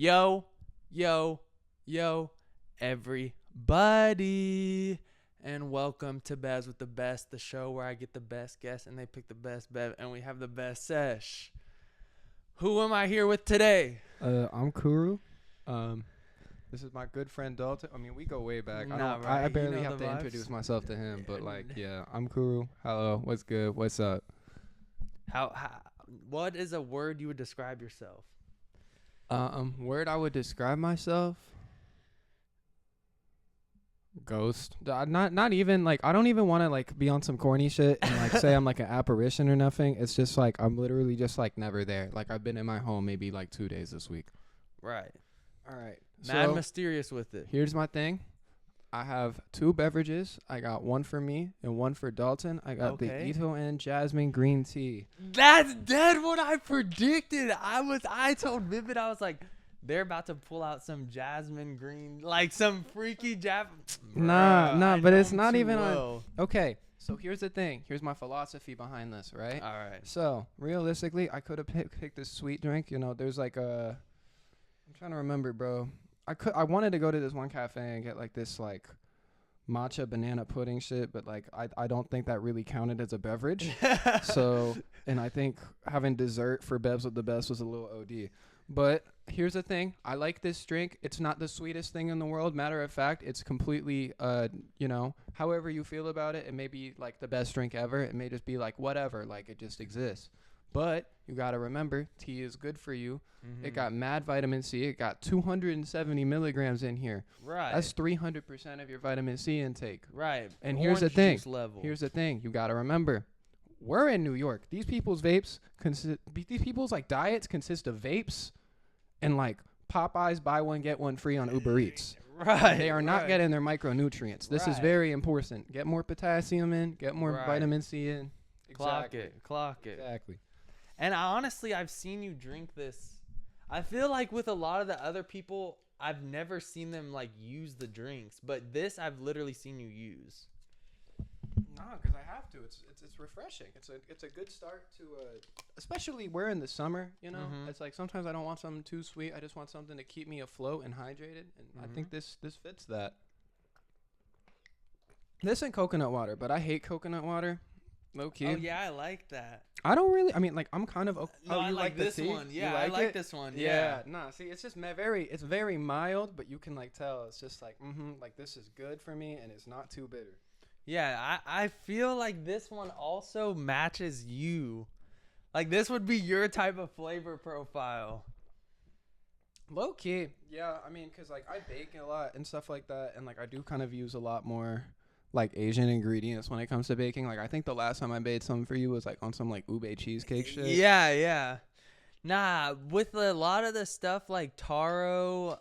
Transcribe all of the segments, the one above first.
Yo, yo, yo, everybody, and welcome to Bevs with the Best, the show where I get the best guests and they pick the best bev, and we have the best sesh. Who am I here with today? I'm Kuru. This is my good friend Dalton. I mean, we go way back. I barely have to introduce myself to him, but yeah, I'm Kuru. Hello, what's good? What's up? What is a word you would describe yourself? Word I would describe myself. Ghost. Not even like I don't even want to like be on some corny shit and like say I'm like an apparition or nothing. It's just like I'm literally just like never there. Like I've been in my home maybe like 2 days this week. Right. All right. Mad mysterious with it. Here's my thing. I have 2 beverages. I got one for me and one for Dalton. I got the Ito and Jasmine green tea. That's dead what I predicted. I told Vivid, I was like, they're about to pull out some jasmine green, like some freaky Nah, but it's not even on. Okay, so here's the thing. Here's my philosophy behind this, right? All right. So realistically, I could have picked this sweet drink. You know, there's like I'm trying to remember, bro. I wanted to go to this one cafe and get like this like matcha banana pudding shit, but like I don't think that really counted as a beverage. So, and I think having dessert for Bevs with the Best was a little OD. But here's the thing. I like this drink. It's not the sweetest thing in the world. Matter of fact, it's completely, however you feel about it, it may be like the best drink ever. It may just be like whatever, like it just exists. But you got to remember, tea is good for you. Mm-hmm. It got mad vitamin C. It got 270 milligrams in here. Right. That's 300% of your vitamin C intake. Right. And here's the thing. Here's the thing. You got to remember, we're in New York. These people's like diets consist of vapes and like Popeyes buy one, get one free on Uber Eats. Right. They are not getting their micronutrients. This is very important. Get more potassium in, get more vitamin C in. Exactly. Clock it. Exactly. And honestly, I've seen you drink this. I feel like with a lot of the other people, I've never seen them like use the drinks, but this I've literally seen you use. No, because I have to. It's refreshing. It's a good start to especially we're in the summer. You know, It's like sometimes I don't want something too sweet. I just want something to keep me afloat and hydrated, and I think this fits that. This ain't coconut water, but I hate coconut water. Low key. Oh yeah, I like that. I don't really. I mean, like I'm kind of. No, I like this one. Yeah, I like this one. Yeah. Nah. See, it's just It's very mild, but you can like tell it's just like like this is good for me, and it's not too bitter. Yeah, I feel like this one also matches you. Like this would be your type of flavor profile. Low key. Yeah, I mean, cause like I bake a lot and stuff like that, and like I do kind of use a lot more like Asian ingredients when it comes to baking. Like I think the last time I made something for you was like on some like ube cheesecake shit. Yeah. Nah, with a lot of the stuff like taro,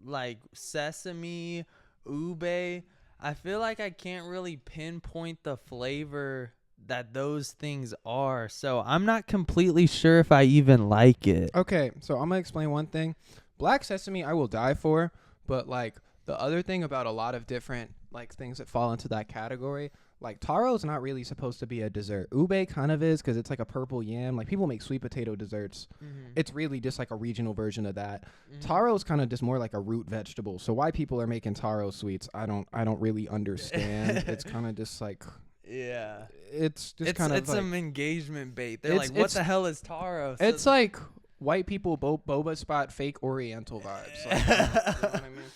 like sesame, ube, I feel like I can't really pinpoint the flavor that those things are. So I'm not completely sure if I even like it. Okay, so I'm gonna explain one thing. Black sesame I will die for, but like the other thing about a lot of different like things that fall into that category, like taro is not really supposed to be a dessert. Ube kind of is because it's like a purple yam. Like people make sweet potato desserts. It's really just like a regional version of that. Taro is kind of just more like a root vegetable. So why people are making taro sweets, I don't really understand. It's kind of just like it's just kind of it's like, some engagement bait. They're like, what the hell is taro? So it's like white people boba spot fake Oriental vibes. Like, you know what I mean?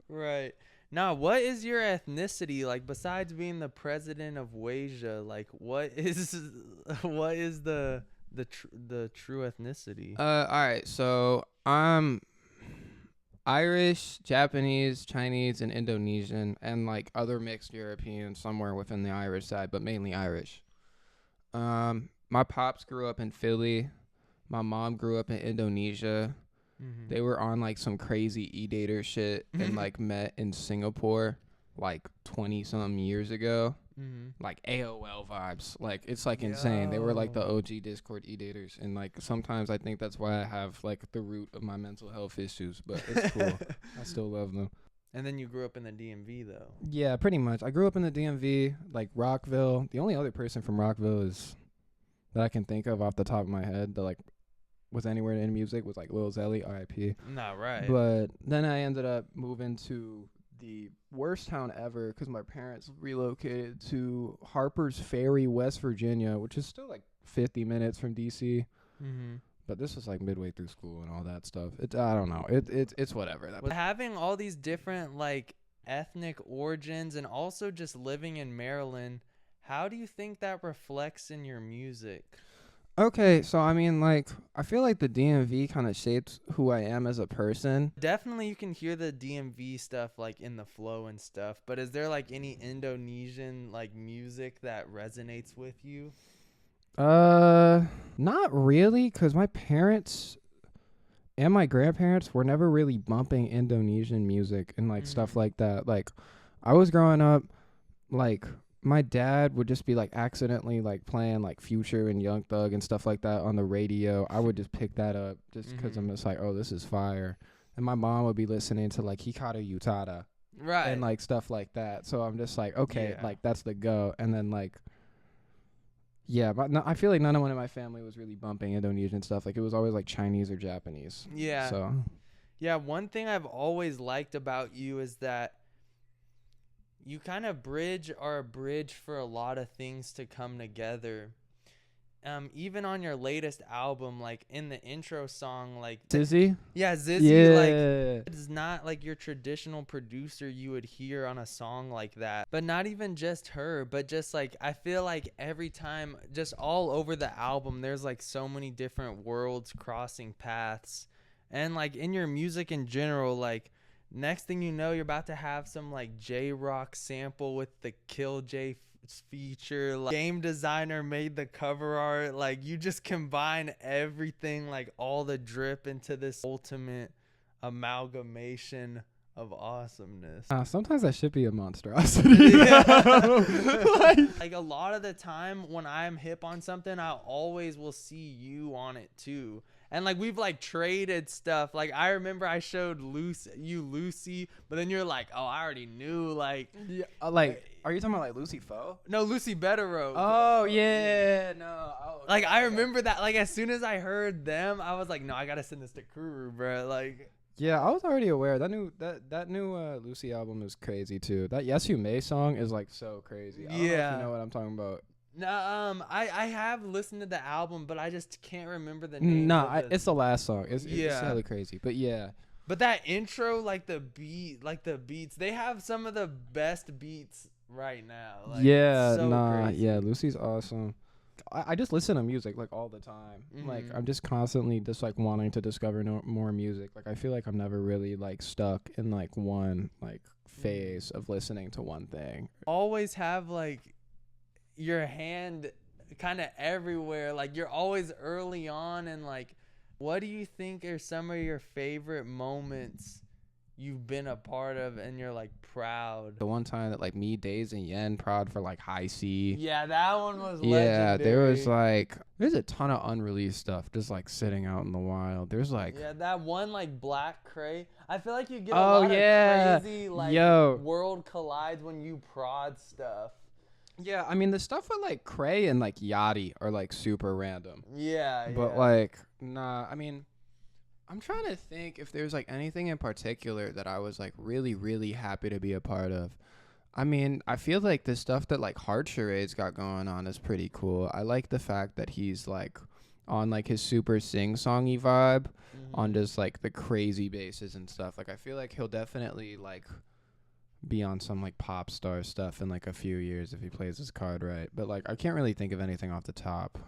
Right. Now, what is your ethnicity like besides being the president of Wasia? Like, what is the true ethnicity? All right. So I'm Irish, Japanese, Chinese, and Indonesian, and like other mixed European somewhere within the Irish side, but mainly Irish. My pops grew up in Philly. My mom grew up in Indonesia. They were on like some crazy e-dater shit and like met in Singapore like 20 something years ago. Like AOL vibes. Like it's like insane. They were like the OG Discord e-daters, and like sometimes I think that's why I have like the root of my mental health issues, but it's cool. I still love them. And then you grew up in the DMV though. Yeah, pretty much. I grew up in the DMV, like Rockville. The only other person from Rockville is that I can think of off the top of my head that like was anywhere in music was like Lil Zelly, R.I.P. Not right. But then I ended up moving to the worst town ever because my parents relocated to Harper's Ferry, West Virginia, which is still like 50 minutes from D.C. Mm-hmm. But this was like midway through school and all that stuff. I don't know. It's whatever. With having all these different like ethnic origins and also just living in Maryland, how do you think that reflects in your music? Okay, so I mean, like, I feel like the DMV kind of shaped who I am as a person. Definitely you can hear the DMV stuff like in the flow and stuff, but is there like any Indonesian like music that resonates with you? Not really, because my parents and my grandparents were never really bumping Indonesian music and like stuff like that. Like, I was growing up, like, my dad would just be like accidentally like playing like Future and Young Thug and stuff like that on the radio. I would just pick that up just because I'm just like, oh, this is fire. And my mom would be listening to like Hikaru Utada, Right. and like stuff like that. So I'm just like, okay, like that's the go. And then like, yeah, but no, I feel like none of one in my family was really bumping Indonesian stuff. Like it was always like Chinese or Japanese. Yeah. So yeah, one thing I've always liked about you is that you kind of are a bridge for a lot of things to come together. Even on your latest album, like in the intro song, like Zizzy? Yeah, Zizzy, Yeah. like it's not like your traditional producer you would hear on a song like that. But not even just her, but just like I feel like every time, just all over the album, there's like so many different worlds crossing paths. And like in your music in general, like next thing you know, you're about to have some like J-Rock sample with the Kill J feature. Like, game designer made the cover art. Like you just combine everything, like all the drip into this ultimate amalgamation of awesomeness. Sometimes that should be a monstrosity. Like a lot of the time when I'm hip on something, I always will see you on it too. And like we've like traded stuff. Like I remember I showed Lucy, but then you're like, oh, I already knew. Like, yeah, like, are you talking about like Lucy Foe? No, Lucy Betterow. Oh yeah, no. Oh, like I remember that. Like as soon as I heard them, I was like, no, I gotta send this to Kuru, bro. Like, yeah, I was already aware. That new Lucy album is crazy too. That Yes You May song is like so crazy. I don't know if you know what I'm talking about. No, I have listened to the album, but I just can't remember the name. It's the last song. It's hella crazy. But yeah. But that intro, like the beats, they have some of the best beats right now. Like, yeah, so crazy. Yeah, Lucy's awesome. I just listen to music like all the time. Like I'm just constantly just like wanting to discover more music. Like I feel like I'm never really like stuck in like one like phase of listening to one thing. Always have like your hand kind of everywhere. Like you're always early on. And like, what do you think are some of your favorite moments you've been a part of and you're like proud? The one time that like me, Days and Yen proud for like High C. Yeah, that one was legendary. There was like there's a ton of unreleased stuff just like sitting out in the wild. There's like that one like Black Cray. I feel like you get a lot of crazy like world collides when you prod stuff. Yeah, I mean the stuff with like Cray and like Yachty are like super random. Yeah, but like nah, I mean I'm trying to think if there's like anything in particular that I was like really, really happy to be a part of. I mean, I feel like the stuff that like Hard Charade's got going on is pretty cool. I like the fact that he's like on like his super sing-songy vibe on just like the crazy basses and stuff. Like I feel like he'll definitely like be on some like pop star stuff in like a few years if he plays his card right. But like I can't really think of anything off the top.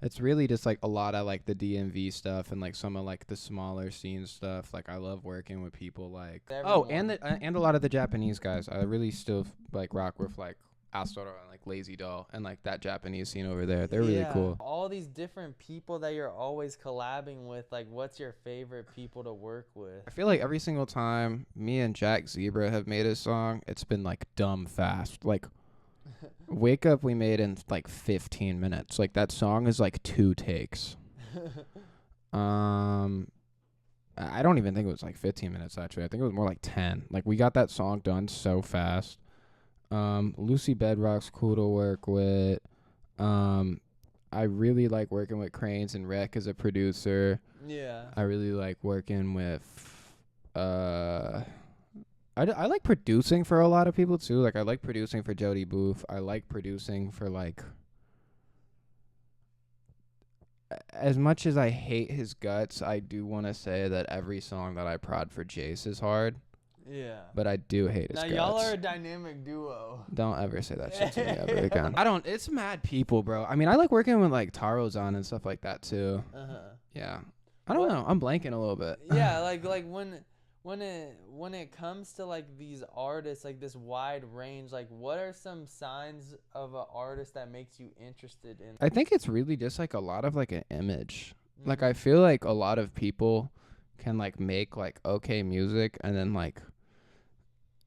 It's really just like a lot of like the DMV stuff and like some of like the smaller scene stuff. Like I love working with people like and a lot of the Japanese guys. I really still like rock with like Astoro and like Lazy Doll and like that Japanese scene over there. They're really cool. All these different people that you're always collabing with. Like, what's your favorite people to work with? I feel like every single time me and Jack Zebra have made a song, it's been like dumb fast. Like Wake Up we made in like 15 minutes. Like that song is like 2 takes. I don't even think it was like 15 minutes actually. I think it was more like 10. Like we got that song done so fast. Lucy Bedrock's cool to work with. I really like working with Cranes and Rec as a producer. Yeah. I really like working with I like producing for a lot of people too. Like I like producing for Jody Booth. I like producing for like as much as I hate his guts, I do want to say that every song that I prod for Jace is hard. Yeah. But I do hate his now guts. y'all are a dynamic duo. Don't ever say that shit to me ever again. I don't. It's mad people, bro. I mean, I like working with like Taro's on and stuff like that too. Yeah. I don't know. I'm blanking a little bit. Yeah, like when it comes to like these artists, like this wide range, like what are some signs of an artist that makes you interested in? I think it's really just like a lot of like an image. Like I feel like a lot of people can like make like okay music and then like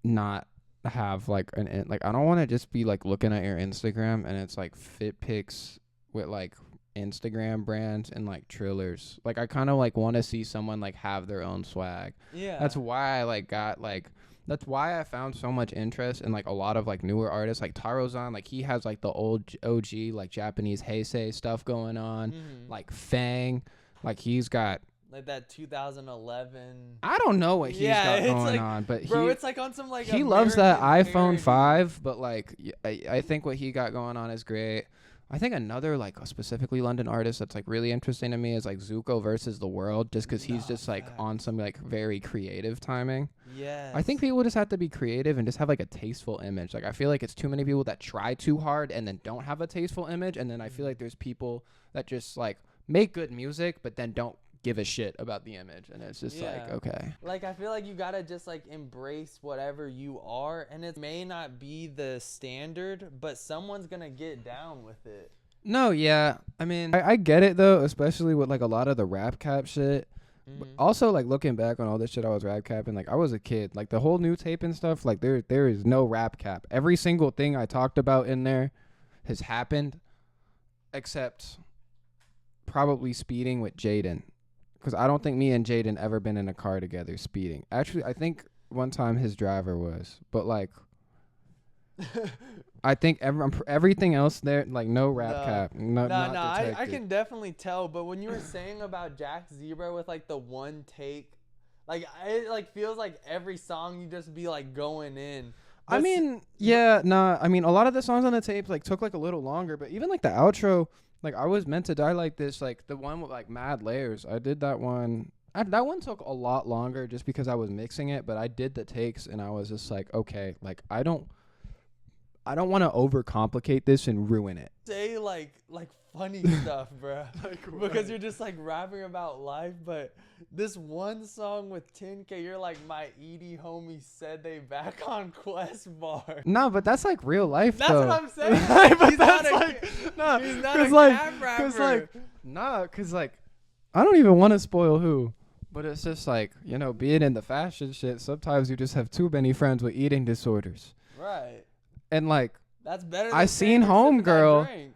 not have like like I don't want to just be like looking at your Instagram and it's like fit pics with like Instagram brands and like Trillers. Like I kind of like want to see someone like have their own swag. Yeah. That's why I like got like that's why I found so much interest in like a lot of like newer artists like Taro's on. Like he has like the old OG like Japanese Heisei stuff going on. Like Fang. Like he's got like that 2011. I don't know what he's got going like, on, but bro, it's like on some like he loves that American iPhone parody. 5, but like I think what he got going on is great. I think another like specifically London artist that's like really interesting to me is like Zuko versus the World, just because he's just like on some like very creative timing. Yeah. I think people just have to be creative and just have like a tasteful image. Like I feel like it's too many people that try too hard and then don't have a tasteful image, and then I feel like there's people that just like make good music but then don't give a shit about the image, and it's just like okay. Like I feel like you gotta just like embrace whatever you are, and it may not be the standard, but someone's gonna get down with it. No, yeah, I mean I get it though, especially with like a lot of the rap cap shit. But also like looking back on all this shit I was rap capping, like I was a kid, like the whole new tape and stuff, like there is no rap cap. Every single thing I talked about in there has happened except probably speeding with Jaden. Because I don't think me and Jaden ever been in a car together speeding. Actually, I think one time his driver was. But, like, I think everything else there, like, no rap cap. No, I can definitely tell. But when you were saying about Jack Zebra with, like, the one take, like, it, like, feels like every song you just be, like, going in. I mean, yeah, nah. I mean, a lot of the songs on the tape, like, took, like, a little longer. But even, like, the outro... Like, I was meant to die like this, like, the one with, like, mad layers. I did that one. That one took a lot longer just because I was mixing it, but I did the takes, and I was just like, okay, like, I don't want to overcomplicate this and ruin it. Say, like funny stuff, bro. Because you're just, like, rapping about life, but this one song with 10K, you're like, my Edie homie said they back on Quest Bar. No, but that's, like, real life, That's though. what I'm saying. Like, he's not a cap rapper. Because, like, I don't even want to spoil who. But it's just, like, you know, being in the fashion shit, sometimes you just have too many friends with eating disorders. Right. And, like, that's better than I seen Homegirl, drink.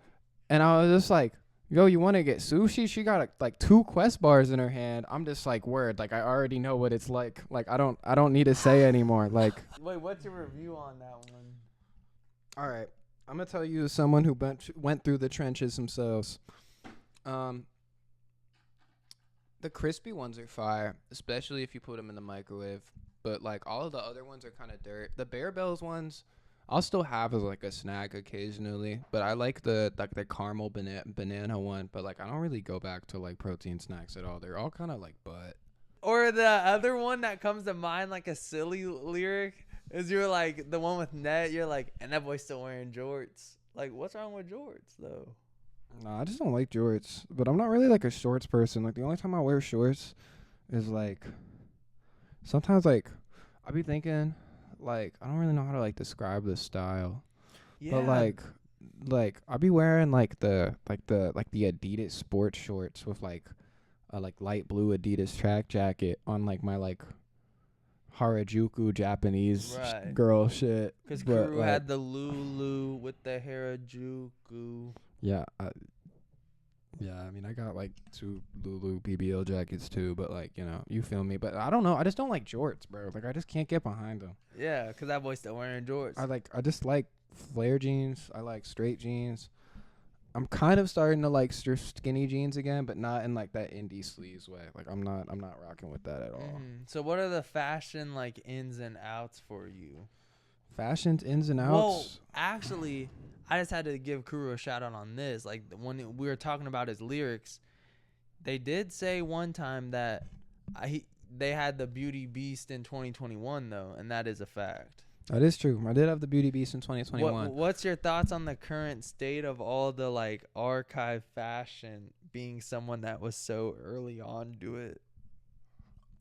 and I was just like, yo, you want to get sushi? She got like 2 Quest bars in her hand. I'm just like, word. Like, I already know what it's like. Like, I don't need to say anymore. Like, wait, what's your review on that one? All right. I'm going to tell you as someone who went through the trenches themselves. The crispy ones are fire, especially if you put them in the microwave. But, like, all of the other ones are kind of dirt. The Bear Bells ones, I'll still have as, like, a snack occasionally. But I like the caramel banana one. But, like, I don't really go back to, like, protein snacks at all. They're all kind of, like, butt. Or the other one that comes to mind, like a silly lyric, is you're like, the one with Net, you're like, and that boy's still wearing jorts. Like, what's wrong with jorts, though? Nah, I just don't like jorts. But I'm not really, like, a shorts person. Like, the only time I wear shorts is, like, sometimes, like, I be thinking, like, I don't really know how to, like, describe this style. Yeah. But, like, I be wearing, like, the Adidas sports shorts with, like, a, like, light blue Adidas track jacket on, like, my, like, Harajuku Japanese girl shit. Because Kuru had the Lulu with the Harajuku. Yeah. I mean, I got, like, 2 Lulu BBL jackets, too. But, like, you know, you feel me. But I don't know. I just don't like jorts, bro. Like, I just can't get behind them. Yeah, because that boy's still wearing jorts. I just like flare jeans. I like straight jeans. I'm kind of starting to like skinny jeans again, but not in like that indie sleaze way. Like I'm not rocking with that at all. So what are the fashion like ins and outs for you? Fashion's ins and outs. Well, actually, I just had to give Kuru a shout out on this. Like when we were talking about his lyrics, they did say one time that they had the Beauty Beast in 2021 though, and that is a fact. That is true. I did have the Beauty Beast in 2021. What's your thoughts on the current state of all the like archive fashion being someone that was so early on to it?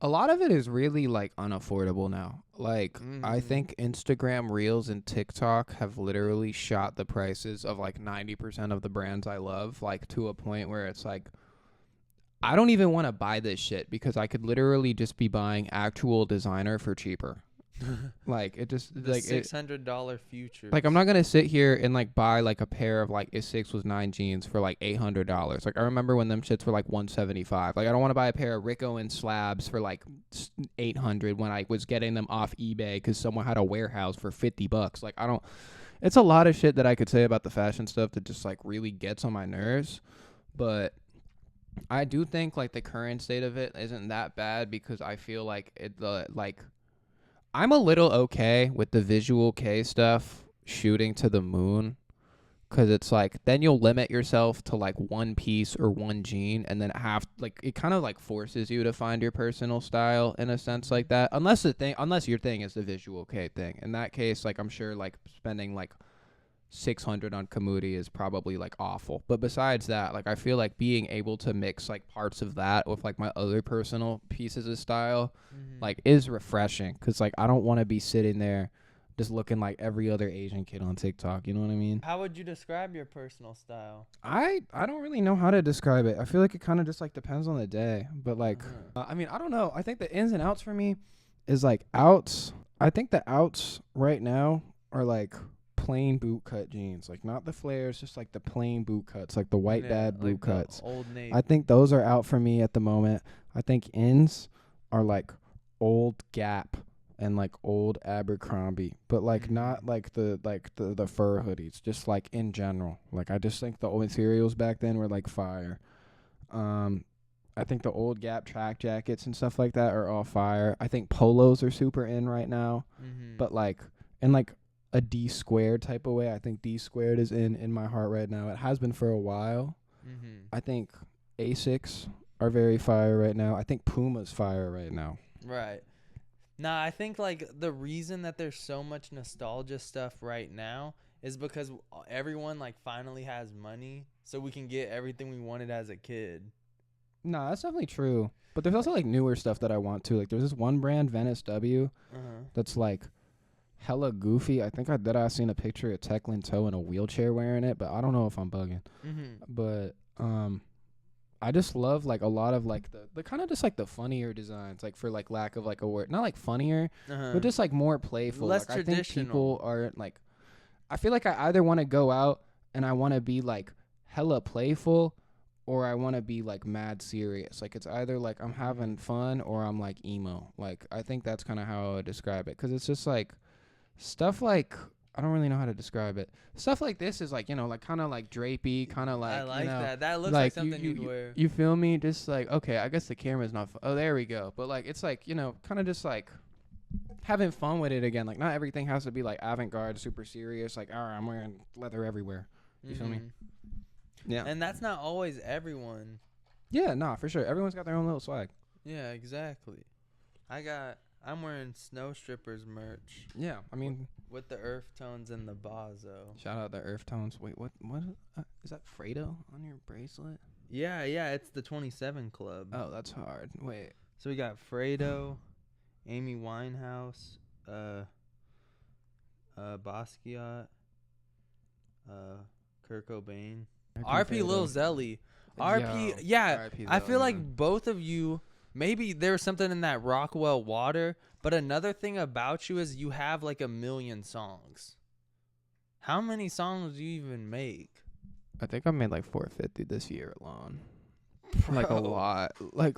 A lot of it is really like unaffordable now. Like I think Instagram Reels and TikTok have literally shot the prices of like 90% of the brands I love, like to a point where it's like I don't even want to buy this shit because I could literally just be buying actual designer for cheaper. Like it just the like $600 futures. Like I'm not gonna sit here and like buy like a pair of like a 6 was 9 jeans for like $800. Like I remember when them shits were like $175. Like I don't want to buy a pair of Rico and slabs for like $800 when I was getting them off eBay because someone had a warehouse for $50. Like I don't. It's a lot of shit that I could say about the fashion stuff that just like really gets on my nerves, but I do think like the current state of it isn't that bad because I feel like I'm a little okay with the visual K stuff shooting to the moon because it's like then you'll limit yourself to like one piece or one jean and then it kind of like forces you to find your personal style in a sense like that unless your thing is the visual K thing. In that case, like I'm sure like spending like $600 on Kamudi is probably like awful, but besides that, like I feel like being able to mix like parts of that with like my other personal pieces of style like is refreshing because like I don't want to be sitting there just looking like every other Asian kid on TikTok, you know what I mean? How would you describe your personal style? I don't really know how to describe it. I feel like it kind of just like depends on the day, but like I mean I don't know. I think the ins and outs for me is like outs. I think the outs right now are like plain boot cut jeans, like not the flares, just like the plain boot cuts, like the white dad boot cuts. Old Navy. I think those are out for me at the moment. I think ins are like old Gap and like old Abercrombie, but like not like the fur hoodies, just like in general. Like I just think the old materials back then were like fire. I think the old Gap track jackets and stuff like that are all fire. I think polos are super in right now, but like in like a D squared type of way. I think D squared is in my heart right now. It has been for a while. I think Asics are very fire right now. I think Puma's fire right now. Right. Nah, I think like the reason that there's so much nostalgia stuff right now is because everyone like finally has money, so we can get everything we wanted as a kid. Nah, that's definitely true. But there's also like newer stuff that I want too. Like there's this one brand, Venice W, that's like hella goofy. I think I seen a picture of Tech Linto in a wheelchair wearing it, but I don't know if I'm bugging. But I just love like a lot of like the kind of just like the funnier designs, like for like lack of like a word, not like funnier, but just like more playful. Less like, traditional. I think people are like, I feel like I either want to go out and I want to be like hella playful, or I want to be like mad serious. Like it's either like I'm having fun or I'm like emo. Like I think that's kind of how I would describe it, because it's just like stuff like, I don't really know how to describe it. Stuff like this is like, you know, like kind of like drapey, kind of like, I like, you know, that. That looks like something you'd wear. You feel me? Just like, okay, I guess the camera's not. Oh, there we go. But like, it's like, you know, kind of just like having fun with it again. Like not everything has to be like avant-garde, super serious. Like, all right, I'm wearing leather everywhere. You feel me? Yeah. And that's not always everyone. Yeah, nah, for sure. Everyone's got their own little swag. Yeah, exactly. I'm wearing Snow Strippers merch. Yeah, I mean, with the earth tones and the bazo. Shout out the earth tones. Wait, what is that Fredo on your bracelet? Yeah, it's the 27 Club. Oh, that's hard. Wait. So we got Fredo, Amy Winehouse, Basquiat, Kurt Cobain, RP Lil Zelly. RP, yeah. RP I feel like both of you, maybe there's something in that Rockwell water, but another thing about you is you have like 1 million songs. How many songs do you even make? I think I made like 450 this year alone. Bro. Like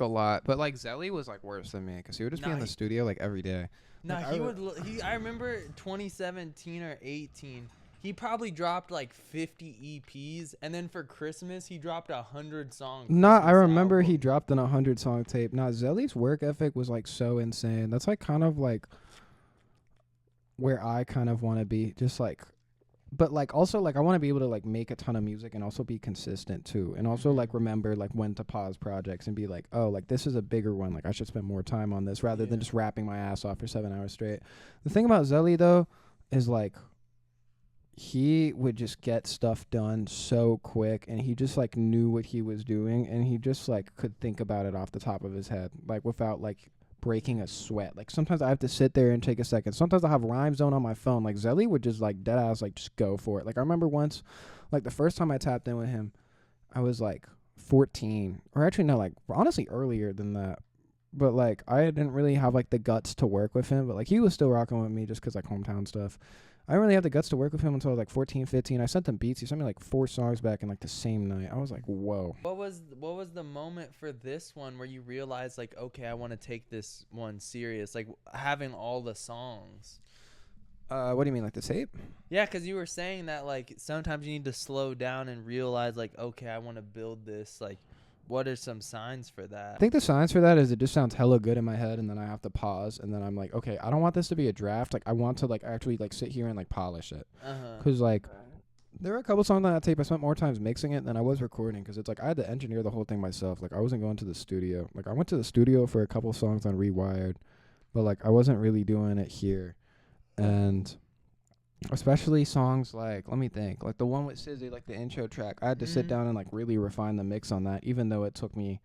a lot. But like Zelly was like worse than me because he would just be in the studio like every day. No, I remember 2017 or 18. he probably dropped like 50 EPs, and then for Christmas he dropped 100-song. Nah, I Christmas remember he album. dropped an 100-song tape. Nah, Zelly's work ethic was like so insane. That's like kind of like where I kind of want to be, just like, but like also like I want to be able to like make a ton of music and also be consistent too, and also like remember like when to pause projects and be like, oh, like this is a bigger one, like I should spend more time on this rather than just rapping my ass off for 7 hours straight. The thing about Zelly though is like he would just get stuff done so quick, and he just like knew what he was doing, and he just like could think about it off the top of his head, like without like breaking a sweat. Like sometimes I have to sit there and take a second. Sometimes I have Rhyme Zone on my phone. Like Zelly would just like dead ass like just go for it. Like I remember once, like the first time I tapped in with him, I was like 14, or actually no, like honestly earlier than that. But like I didn't really have like the guts to work with him, but like he was still rocking with me just because like hometown stuff. I didn't really have the guts to work with him until I was like 14, 15. I sent him beats. He sent me like 4 songs back in like the same night. I was like, whoa. What was the moment for this one where you realized like, okay, I want to take this one serious, like having all the songs? What do you mean, like the tape? Yeah, because you were saying that like sometimes you need to slow down and realize like, okay, I want to build this. Like, what are some signs for that? I think the signs for that is it just sounds hella good in my head, and then I have to pause, and then I'm like, okay, I don't want this to be a draft. Like I want to like actually like sit here and like polish it. Cause like there were a couple songs on that tape I spent more times mixing it than I was recording, because it's like I had to engineer the whole thing myself. Like I wasn't going to the studio. Like I went to the studio for a couple songs on Rewired, but like I wasn't really doing it here. And especially songs like, let me think, like the one with Sizzy, like the intro track, I had to sit down and like really refine the mix on that, even though it took me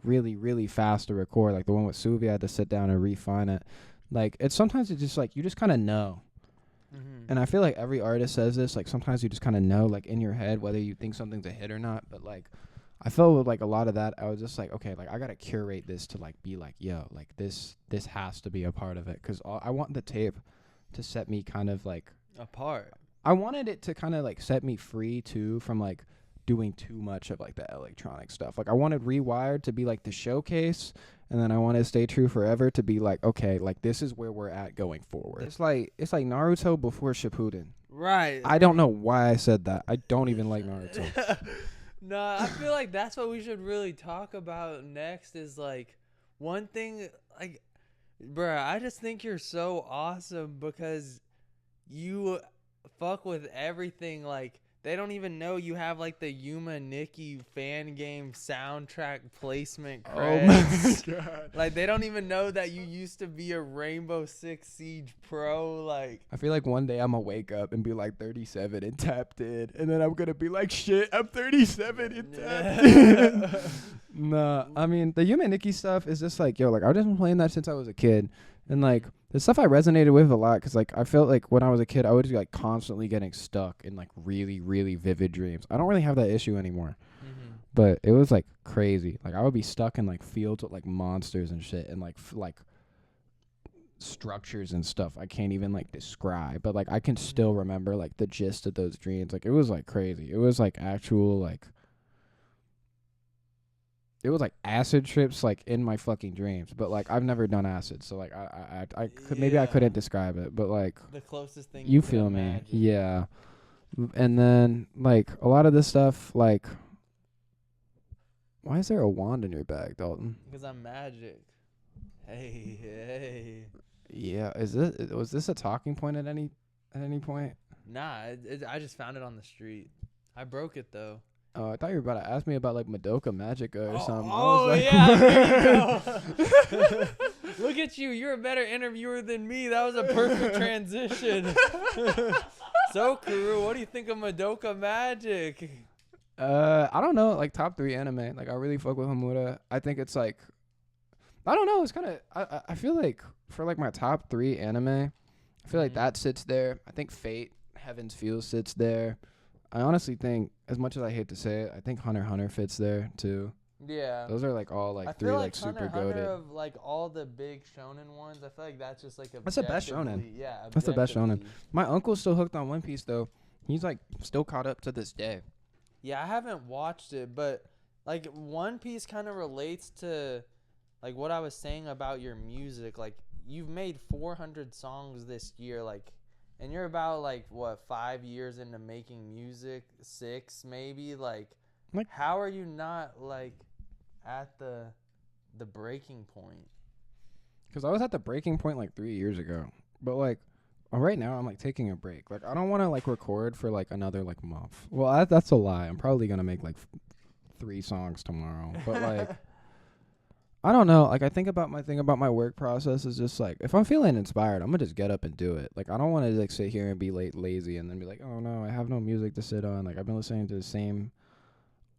really, really fast to record. Like the one with Suvi, I had to sit down and refine it. Like it's sometimes it's just like you just kind of know. And I feel like every artist says this, like sometimes you just kind of know like in your head whether you think something's a hit or not. But like I felt with like a lot of that, I was just like, okay, like I gotta curate this to like be like, yo, like this has to be a part of it, because I want the tape to set me kind of like apart. I wanted it to kind of like set me free too from like doing too much of like the electronic stuff. Like I wanted Rewired to be like the showcase, and then I wanted Stay True Forever to be like, okay, like this is where we're at going forward. It's like Naruto before Shippuden. Right. I don't know why I said that. I don't even like Naruto. No, I feel like that's what we should really talk about next is like one thing, like, bruh, I just think you're so awesome because you fuck with everything. Like, they don't even know you have like the Yuma Nikki fan game soundtrack placement credits. Oh my god. Like, they don't even know that you used to be a Rainbow Six Siege pro. Like, I feel like one day I'm gonna wake up and be like 37 and tapped in, and then I'm gonna be like, shit, I'm 37 and tapped in. Nah, I mean the Yuma Nikki stuff is just like, yo, like I've just been playing that since I was a kid, and like the stuff I resonated with a lot, because like I felt like when I was a kid I would be like constantly getting stuck in like really, really vivid dreams. I don't really have that issue anymore. But it was like crazy. Like I would be stuck in like fields with like monsters and shit, and like like structures and stuff I can't even like describe, but like I can still remember like the gist of those dreams. Like it was like crazy. It was like actual like it was like acid trips like in my fucking dreams. But like I've never done acid, so like I could, maybe I couldn't describe it, but like the closest thing you could feel me. imagine. Yeah. And then like a lot of this stuff, like, why is there a wand in your bag, Dalton? Because I'm magic. Hey. Yeah, was this a talking point at any point? Nah, I just found it on the street. I broke it though. Oh, I thought you were about to ask me about like Madoka Magica or something. Oh, I was like, yeah, there you go. Look at you. You're a better interviewer than me. That was a perfect transition. So, Kuru, what do you think of Madoka Magic? I don't know, like top 3 anime. Like I really fuck with Hamura. I think it's like, I don't know. It's kind of I feel like for like my top 3 anime, I feel like that sits there. I think Fate, Heaven's Feel sits there. I honestly think, as much as I hate to say it, I think Hunter x Hunter fits there too. Yeah. Those are like all like I 3 feel like super goated. Hunter of like all the big shonen ones, I feel like that's just like That's the best shonen. Yeah, That's the best shonen. objectively. My uncle's still hooked on One Piece though. He's like still caught up to this day. Yeah, I haven't watched it, but like One Piece kind of relates to like what I was saying about your music. Like you've made 400 songs this year, like, And you're about like what 5 years into making music, 6 maybe. Like how are you not like at the breaking point? Because I was at the breaking point like 3 years ago, but like right now I'm like taking a break. Like I don't want to like record for like another like month. Well, that's a lie. I'm probably gonna make like 3 songs tomorrow, but like. I don't know. Like, I think about my work process is just like, if I'm feeling inspired, I'm gonna just get up and do it. Like, I don't want to like sit here and be lazy and then be like, oh no, I have no music to sit on. Like, I've been listening to the same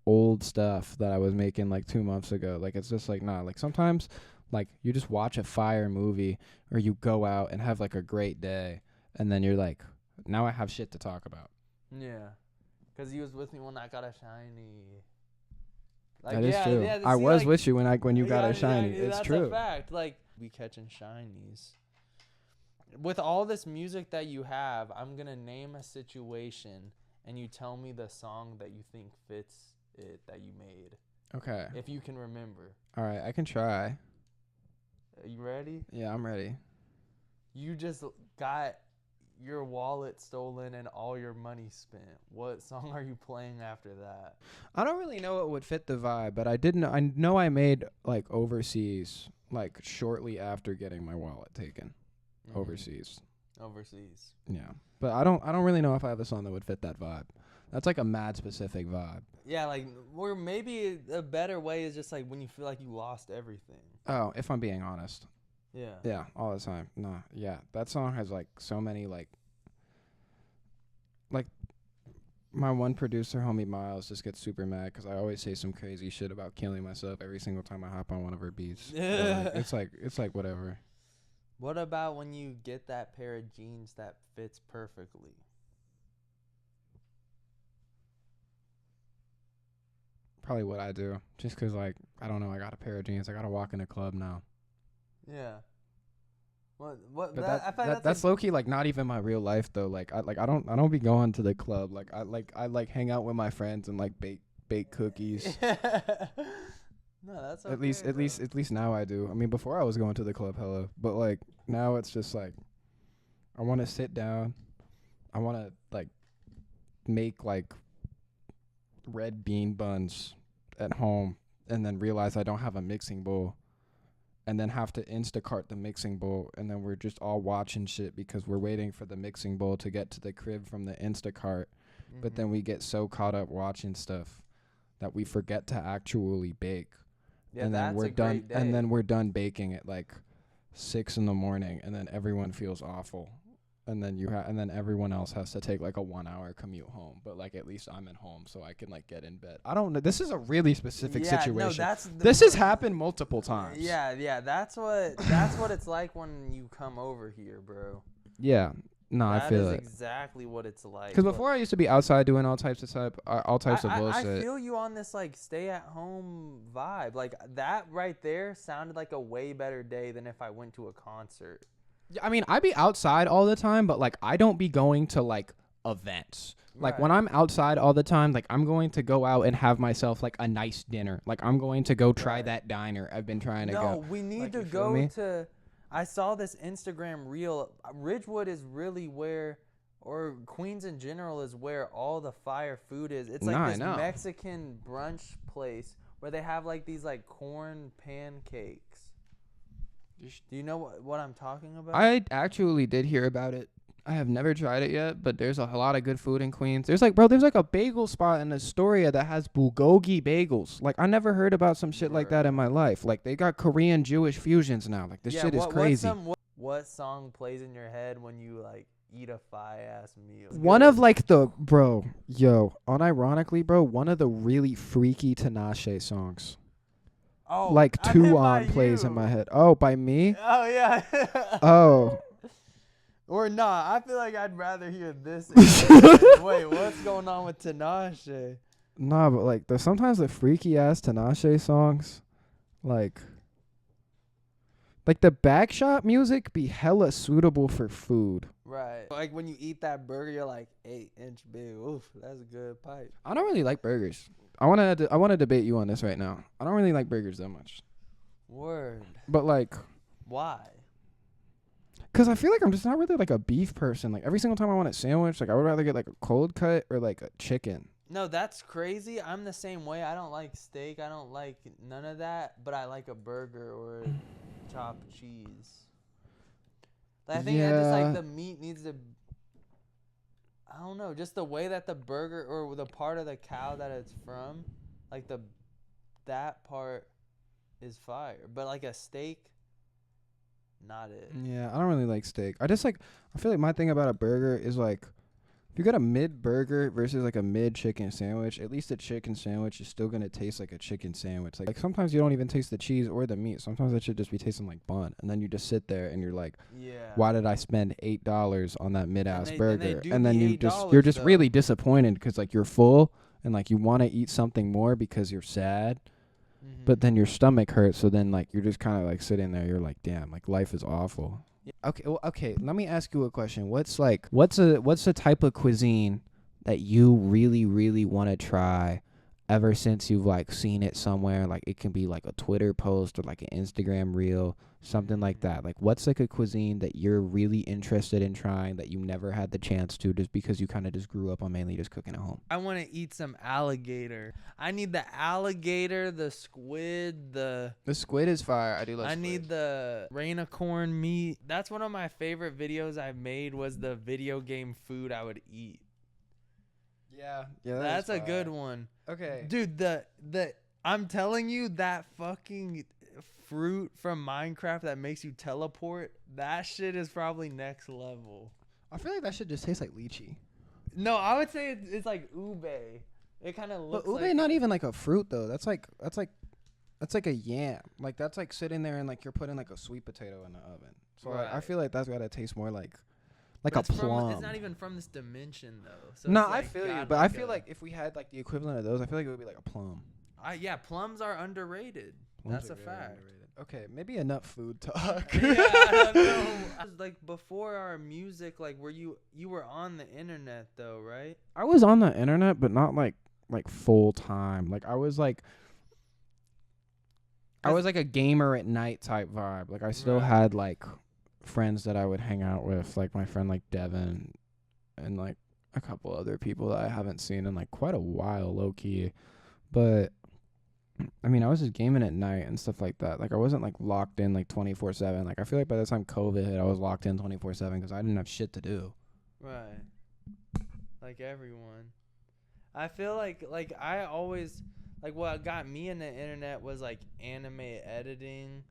old stuff that I was making like 2 months ago. Like, it's just like, nah. Like, sometimes, like, you just watch a fire movie or you go out and have like a great day, and then you're like, now I have shit to talk about. Yeah, because he was with me when I got a shiny. Like, that is true. I was with you when you got a shiny. It's that's true. A fact. Like, we catching shinies. With all this music that you have, I'm gonna name a situation, and you tell me the song that you think fits it that you made. Okay. If you can remember. All right, I can try. Are you ready? Yeah, I'm ready. You just got your wallet stolen and all your money spent. What song are you playing after that? I don't really know what would fit the vibe, but I know I made like Overseas like shortly after getting my wallet taken. Overseas. Yeah. But I don't really know if I have a song that would fit that vibe. That's like a mad specific vibe. Yeah, like, or maybe a better way is just like when you feel like you lost everything. Oh, if I'm being honest. Yeah. Yeah, all the time. No, yeah. That song has like so many like my one producer, homie Miles, just gets super mad because I always say some crazy shit about killing myself every single time I hop on one of her beats. It's like whatever. What about when you get that pair of jeans that fits perfectly? Probably what I do. Just 'cause like, I don't know, I got a pair of jeans. I got to walk in a club now. Yeah. What? But that's low key like not even my real life though. Like I don't be going to the club. Like I hang out with my friends and like bake cookies. No, that's okay, at least now I do. I mean, before I was going to the club hella, but like now it's just like I want to sit down. I want to like make like red bean buns at home and then realize I don't have a mixing bowl. And then have to Instacart the mixing bowl, and then we're just all watching shit because we're waiting for the mixing bowl to get to the crib from the Instacart. But then we get so caught up watching stuff that we forget to actually bake. Yeah, and then that's we're a done. great day. And then we're done baking at like 6 a.m, and then everyone feels awful. And then and then everyone else has to take like a 1-hour commute home, but like at least I'm at home so I can like get in bed. I don't know. This is a really specific situation. No, this has happened multiple times. Yeah, that's what it's like when you come over here, bro. Yeah, no, I feel it. That is exactly what it's like. Because before I used to be outside doing all types of bullshit. I feel you on this like stay at home vibe. Like that right there sounded like a way better day than if I went to a concert. I mean, I be outside all the time, but like I don't be going to like events. Like when I'm outside all the time, like I'm going to go out and have myself like a nice dinner. Like I'm going to go try that diner I've been trying to go. No, we need to go to. I saw this Instagram reel. Ridgewood is really where, or Queens in general is where all the fire food is. It's like this Mexican brunch place where they have like these like corn pancakes. Do you know what I'm talking about? I actually did hear about it. I have never tried it yet, but there's a lot of good food in Queens. There's like a bagel spot in Astoria that has bulgogi bagels. Like I never heard about some shit like that in my life. Like they got Korean Jewish fusions now. Like this shit is crazy. What song plays in your head when you like eat a fire-ass meal? One of like the unironically, bro, one of the really freaky Tinashe songs. Oh, like Tuon plays in my head. Oh, by me? Oh yeah. Oh. Or not. I feel like I'd rather hear this. Wait, what's going on with Tinashe? Nah, but like there's sometimes the freaky ass Tinashe songs, like the backshot music be hella suitable for food. Right. Like when you eat that burger, you're like 8-inch big. Oof, that's a good pipe. I don't really like burgers. I want to debate you on this right now. I don't really like burgers that much. Word. But like, why? Cause I feel like I'm just not really like a beef person. Like every single time I want a sandwich, like I would rather get like a cold cut or like a chicken. No, that's crazy. I'm the same way. I don't like steak. I don't like none of that. But I like a burger or chopped cheese. Like, I think I just like Yeah. the meat needs to. I don't know, just the way that the burger or the part of the cow that it's from, like that part is fire. But like a steak, not it. Yeah, I don't really like steak. I feel like my thing about a burger is like, if you got a mid burger versus like a mid chicken sandwich, at least a chicken sandwich is still gonna taste like a chicken sandwich. Like sometimes you don't even taste the cheese or the meat. Sometimes it should just be tasting like bun, and then you just sit there and you're like, Yeah. why did I spend $8 on that mid ass And they burger? do And then be you're $8 just though. really disappointed because like you're full and like you want to eat something more because you're sad, but then your stomach hurts. So then like you're just kind of like sitting there. You're like, damn, like life is awful. Yeah. Okay. Let me ask you a question. What's a type of cuisine that you really, really want to try ever since you've like seen it somewhere? Like it can be like a Twitter post or like an Instagram reel, something like that. Like what's like a cuisine that you're really interested in trying that you never had the chance to just because you kind of just grew up on mainly just cooking at home? I want to eat some alligator. I need the alligator, the squid, The squid is fire. I do love I squid. need the rainicorn meat. That's one of my favorite videos I made was the video game food I would eat. Yeah, That's a good one. Okay. Dude, I'm telling you, that fucking fruit from Minecraft that makes you teleport, that shit is probably next level. I feel like that should just taste like lychee. No, I would say it's like ube. It kind of But looks ube like not even like a fruit though. That's like a yam. Like that's like sitting there and like you're putting like a sweet potato in the oven. So like, I Right. feel like that's gotta taste more like but a it's plum. it's not even from this dimension though. So No, it's I like feel you, got but I like feel a- like if we had like the equivalent of those, I feel like it would be like a plum. yeah, plums are underrated. Plums That's are a very fact. underrated. Okay, maybe enough food talk. Yeah, I don't know. Like before our music, like you were on the internet though, right? I was on the internet, but not like full time. Like I was like a gamer at night type vibe. Like I still Right. had like friends that I would hang out with, like my friend like Devin and like a couple other people that I haven't seen in like quite a while, low key. But I mean, I was just gaming at night and stuff like that. Like I wasn't like locked in like 24/7. Like I feel like by the time COVID hit, I was locked in 24/7 because I didn't have shit to do. Right. Like everyone. I feel like I always like what got me in the internet was like anime editing.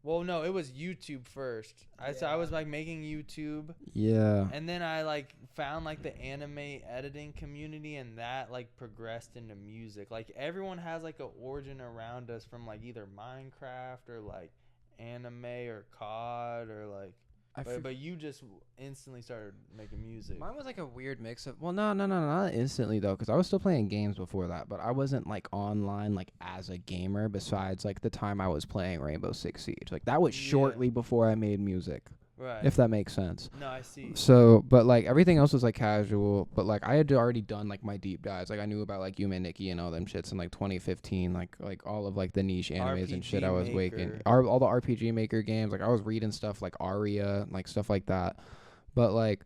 Well, no, it was YouTube first. So I was like making YouTube, Yeah. and then I like found like the anime editing community, and that like progressed into music. Like everyone has like a origin around us from like either Minecraft or like anime or COD or like. But you just instantly started making music. Mine was like a weird mix of, well, no, not instantly though, because I was still playing games before that, but I wasn't like online like as a gamer besides like the time I was playing Rainbow Six Siege. Like that was shortly before I made music, Right. if that makes sense. No, I see. So, but like everything else was like casual, but like I had already done like my deep dives. Like I knew about like Yume Nikki and all them shits in like 2015, like all of like the niche animes and shit I was waking. All the RPG Maker games, like I was reading stuff like Aria, like stuff like that. But like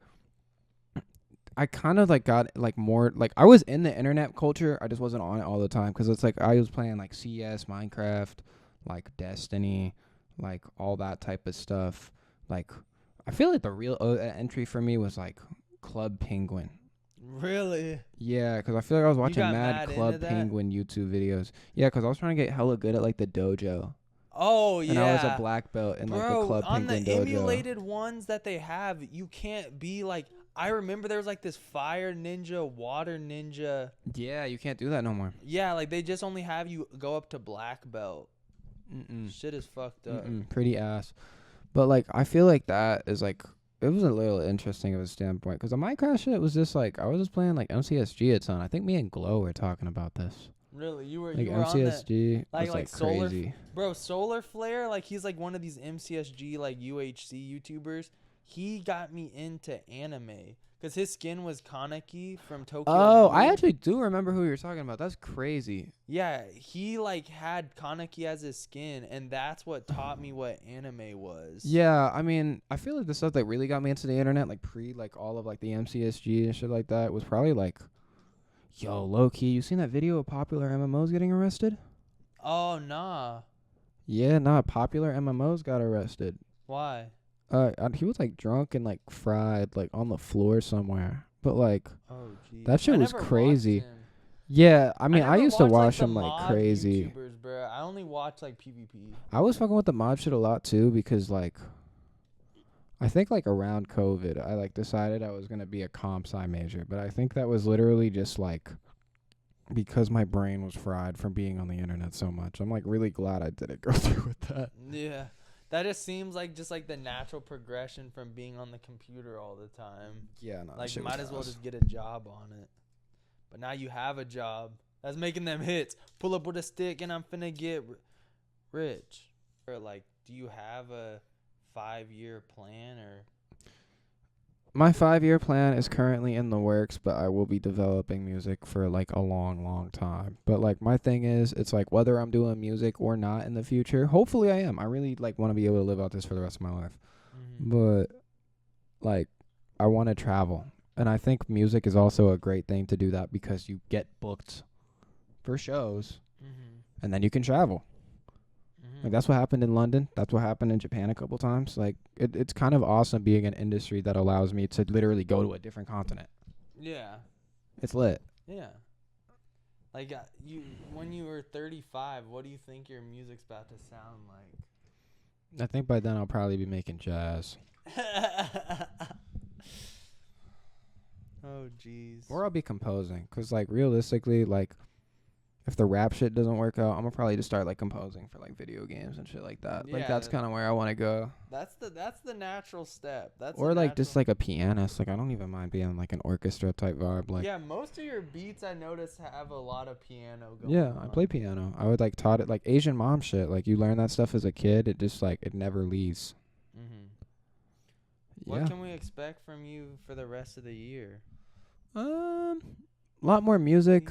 I kind of like got like more like I was in the internet culture. I just wasn't on it all the time because it's like I was playing like CS, Minecraft, like Destiny, like all that type of stuff. Like I feel like the real entry for me was like Club Penguin. Really? Yeah, because I feel like I was watching got mad mad Club into that? Penguin YouTube videos. Yeah, because I was trying to get hella good at like the dojo. Oh yeah. And I was a black belt in like the Club on Penguin the dojo. emulated ones that they have, you can't be like. I remember there was like this fire ninja, water ninja. Yeah, you can't do that no more. Yeah, like they just only have you go up to black belt. Shit is fucked up. Pretty ass. But like I feel like that is like it was a little interesting of a standpoint because the Minecraft shit was just like I was just playing like MCSG a ton. I think me and Glow were talking about this. Really, you were Like you were on that, MCSG was like like solar, crazy. bro. Solar Flare, like he's like one of these MCSG like UHC YouTubers. he got me into anime because his skin was Kaneki from Tokyo Oh, Ghoul. I actually do remember who you're talking about. That's crazy. Yeah, he like had Kaneki as his skin, and that's what taught me what anime was. Yeah, I mean, I feel like the stuff that really got me into the internet, like like all of like the MCSG and shit like that, was probably like, yo, low key, you seen that video of popular MMOs getting arrested? Oh nah. Yeah, nah, popular MMOs got arrested. Why? He was like drunk and like fried like on the floor somewhere. But like Oh geez. that shit I was never watched crazy. him. Yeah, I mean, I never used to watched, watch the him like mod crazy. YouTubers, bro. I only watch like PvP. I was fucking with the mod shit a lot too because like I think like around COVID, I like decided I was gonna be a comp sci major, but I think that was literally just like because my brain was fried from being on the internet so much. I'm like really glad I didn't go through with that. Yeah. That just seems like just like the natural progression from being on the computer all the time. Yeah, no. Like, might as well just get a job on it. But now you have a job that's making them hits. Pull up with a stick and I'm finna get rich. Or like, do you have a 5-year plan or? My 5-year plan is currently in the works, but I will be developing music for like a long, long time. But like my thing is, it's like whether I'm doing music or not in the future, hopefully I am. I really like want to be able to live out this for the rest of my life. Mm-hmm. But like I want to travel. And I think music is also a great thing to do that because you get booked for shows and then you can travel. Like that's what happened in London. That's what happened in Japan a couple times. Like it's kind of awesome being an industry that allows me to literally go to a different continent. Yeah. It's lit. Yeah. Like you, when you were 35, what do you think your music's about to sound like? I think by then I'll probably be making jazz. Oh jeez. Or I'll be composing. Cause like realistically, like if the rap shit doesn't work out, I'm gonna probably just start like composing for like video games and shit like that. Like that's kind of where I want to go. That's the natural step. That's or like just like a pianist. Like I don't even mind being like an orchestra type vibe. Like yeah, most of your beats I notice have a lot of piano going. Yeah, on. I play piano. I would like taught it like Asian mom shit. Like you learn that stuff as a kid. It just like it never leaves. Mhm. Yeah. What can we expect from you for the rest of the year? A lot more music.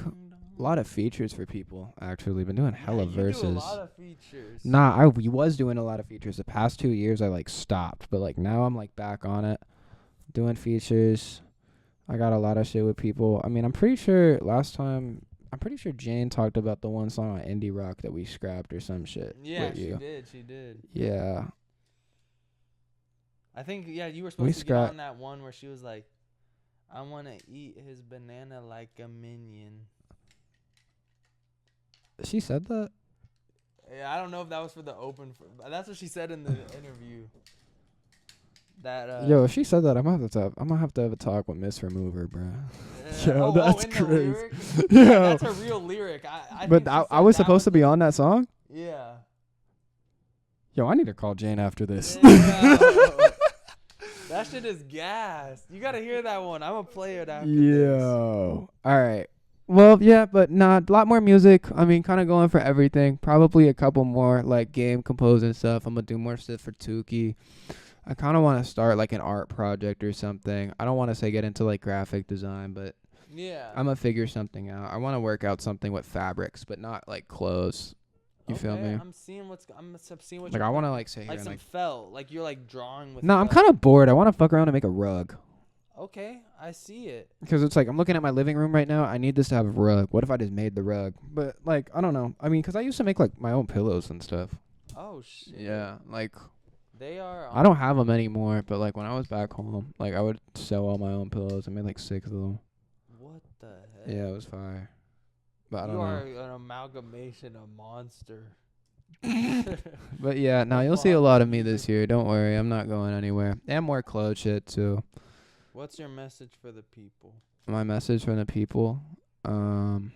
A lot of features for people, actually. Been doing hella verses. You do a lot of features. Nah, I was doing a lot of features. The past 2 years, I, like, stopped. But, like, now I'm, like, back on it. Doing features. I got a lot of shit with people. I mean, I'm pretty sure Jane talked about the one song on Indie Rock that we scrapped or some shit. Yeah, with you. she did. Yeah. I think, yeah, you were supposed to get on that one where she was like, I want to eat his banana like a minion. She said that? Yeah, I don't know if that was for the open. That's what she said in the interview. That Yo, if she said that, I'm gonna have to have a talk with Miss Remover, bro. Yo, that's crazy. Yeah, that's a real lyric. I was supposed to be on that song? Yeah. Yo, I need to call Jane after this. That shit is gas. You gotta hear that one. I'm gonna play it after this. Yo. All right. Well, yeah, but a lot more music. I mean, kind of going for everything. Probably a couple more, like, game composing stuff. I'm going to do more stuff for Tukey. I kind of want to start, like, an art project or something. I don't want to say get into, like, graphic design, but yeah, I'm going to figure something out. I want to work out something with fabrics, but not, like, clothes. You feel me? I'm seeing what like, I want to, like, say like here some felt. Like, you're, like, drawing with No, I'm kind of bored. I want to fuck around and make a rug. Okay, I see it. Because it's like I'm looking at my living room right now. I need this to have a rug. What if I just made the rug? But like I don't know. I mean, because I used to make like my own pillows and stuff. Oh shit. Yeah, like they are. I don't have them anymore. But like when I was back home, like I would sell all my own pillows. I made like 6 of them. What the heck? Yeah, it was fire. But I don't You know. are an amalgamation of monster. But yeah, no, you'll see a lot of me this year. Don't worry, I'm not going anywhere. And more clothes shit too. What's your message for the people? My message for the people, don't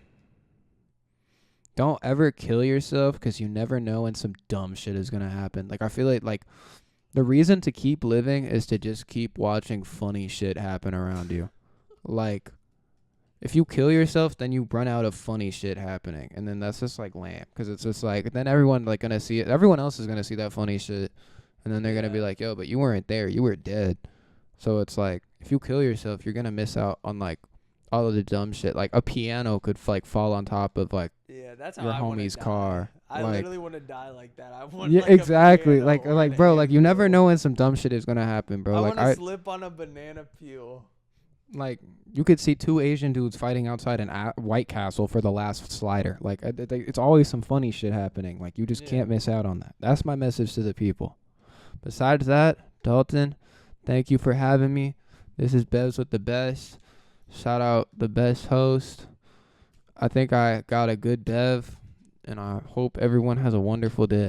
ever kill yourself because you never know when some dumb shit is going to happen. Like, I feel like the reason to keep living is to just keep watching funny shit happen around you. Like, if you kill yourself, then you run out of funny shit happening. And then that's just, like, lame. Because it's just, like, then everyone, like, going to see it. Everyone else is going to see that funny shit. And then they're gonna be Yeah. like, yo, but you weren't there. You were dead. So it's like, if you kill yourself, you're gonna miss out on like all of the dumb shit. Like a piano could like fall on top of like Yeah, that's how your I want to homie's die. car. I Like, literally want to die like that. I want yeah, like exactly. a Like piano or an bro, like you never anvil. know when some dumb shit is gonna happen, bro. I Like want to slip on a banana peel. like you could see two Asian dudes fighting outside an White Castle for the last slider. Like it's always some funny shit happening. Like you just Yeah. can't miss out on that. That's my message to the people. Besides that, Dalton, thank you for having me. This is Bevs with the best. Shout out the best host. I think I got a good dev, and I hope everyone has a wonderful day.